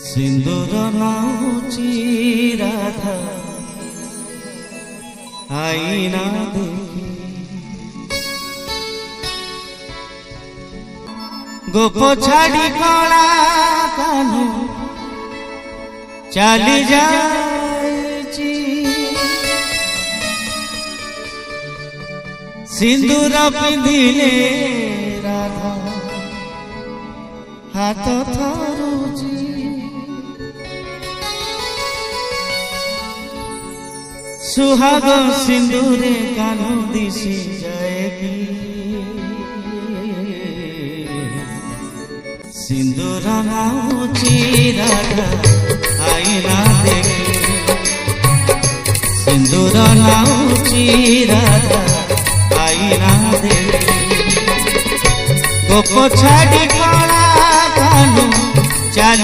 सिंदूर नाउची राधा आईना देखी गोप छाड़ी कला कानू चली जाएची सिंदूर पिंधिले राधा हाथ थरुची सुहाग सिंदूरे कानू दिशी जाएगी सिंदूर नाउची राधा आईना देखी सिंदूर नाउची राधा आईना देखी गोप छाड़ी कला कानू चली